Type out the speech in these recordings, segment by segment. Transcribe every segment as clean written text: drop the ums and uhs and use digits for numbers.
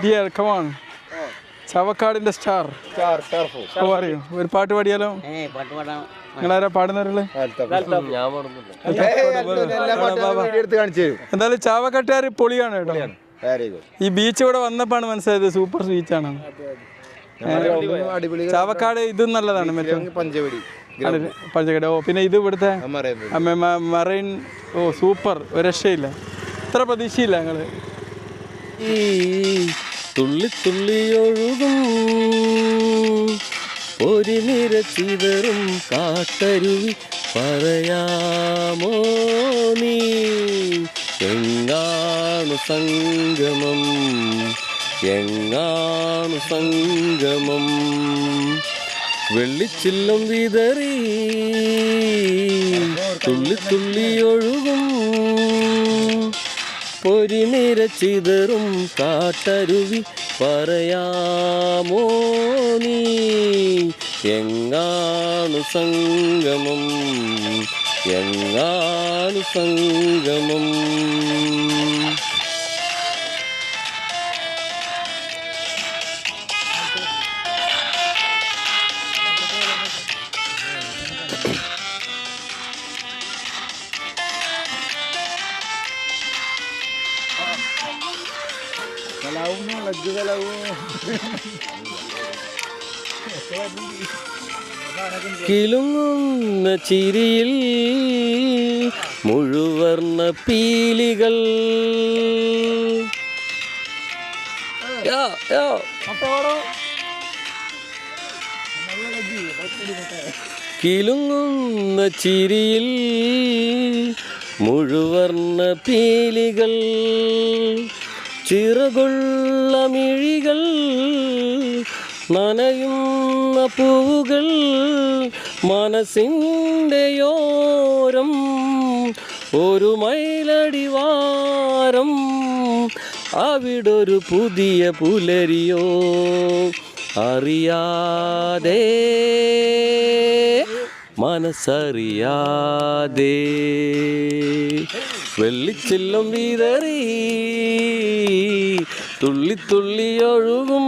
Dear, come on. ചാവക്കാടിന്റെ star പറയൂ, ഒരു പാട്ട് പാടിയാലോ? നിങ്ങളാരാ പാടുന്നവരല്ലേ? എന്തായാലും ചാവക്കാട്ടുകാർ പൊളിയാണ് കേട്ടോ. ഈ ബീച്ച് ഇവിടെ വന്നപ്പോഴാണ് മനസ്സിലായത് സൂപ്പർ ബീച്ചാണ്. ചാവക്കാട് ഇത് നല്ലതാണ്, മറ്റേ പഞ്ചകട. ഓ പിന്നെ ഇത് ഇവിടുത്തെ മറൈൻ. ഓ സൂപ്പർ, ഒരു രക്ഷയില്ല, ഇത്ര പ്രതീക്ഷയില്ല ഞങ്ങള്. തുള്ളി തുള്ളി ഒഴുകും ഒരു നിര ചിതറും കാട്ടരുവി പറയാമോ നീ എങ്ങാണു സംഗമം, എങ്ങാണു സംഗമം. വെള്ളിച്ചില്ലം വിതറി തുള്ളി തുള്ളി ഒഴുകും പൊരിനിര ചിതറും കാട്ടരുവി പറയാമോ നീ എങ്ങാണു സംഗമം, എങ്ങാണു സംഗമം. കിലുങ്ങുന്ന ചിരിയിൽ മുഴുവർണ്ണ പീലികൾ, കിലുങ്ങുന്ന ചിരിയിൽ മുഴുവർണ്ണ പീലികൾ, ചിറകുള്ള മിഴികൾ, നനയുന്ന പൂവുകൾ, മനസ്സിൻ്റെയോരം ഒരു മൈലടിവാരം, അവിടൊരു പുതിയ പുലരിയോ അറിയാതെ മനസ്സറിയാതെ. വെള്ളിച്ചില്ലം വിതറി തുള്ളി തുള്ളി ഒഴുകും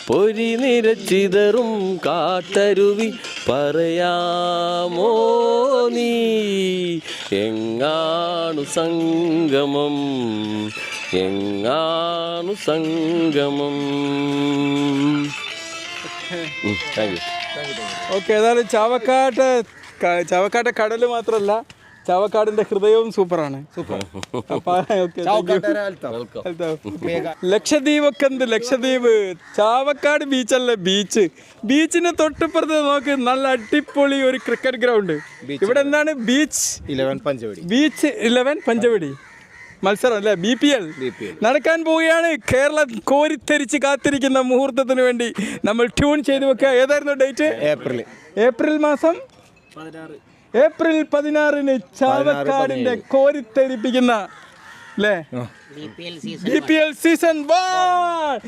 പൊരി നിരച്ചിതറും കാട്ടരുവി പറയാമോ നീ എങ്ങാണു സംഗമം, എങ്ങാണു സംഗമം. Thank you. ഓക്കെ, ഏതായാലും ചാവക്കാട്ടെ കടല് മാത്രമല്ല, ചാവക്കാടിന്റെ ഹൃദയവും സൂപ്പറാണ്. ലക്ഷദ്വീപൊക്കെ എന്ത് ലക്ഷദ്വീപ്, ചാവക്കാട് ബീച്ചല്ലേ ബീച്ച്. ബീച്ചിന് തൊട്ടിപ്പുറത്ത് നോക്ക് നല്ല അടിപൊളി ഒരു ക്രിക്കറ്റ് ഗ്രൗണ്ട്. ഇവിടെ എന്താണ് ബീച്ച് 11 പഞ്ചവടി മത്സരം അല്ലേ, BPL നടക്കാൻ പോവുകയാണ്. കേരളം കോരിത്തെരിച്ച് കാത്തിരിക്കുന്ന മുഹൂർത്തത്തിന് വേണ്ടി നമ്മൾ ട്യൂൺ ചെയ്ത് വെക്കുക. ഏതായിരുന്നു ഡേറ്റ്? ഏപ്രിൽ മാസം 16. ഏപ്രിൽ 16 ചാവക്കാടിന്റെ കോരിത്തെരിപ്പിക്കുന്ന അല്ലേ BPL സീസൺ 1.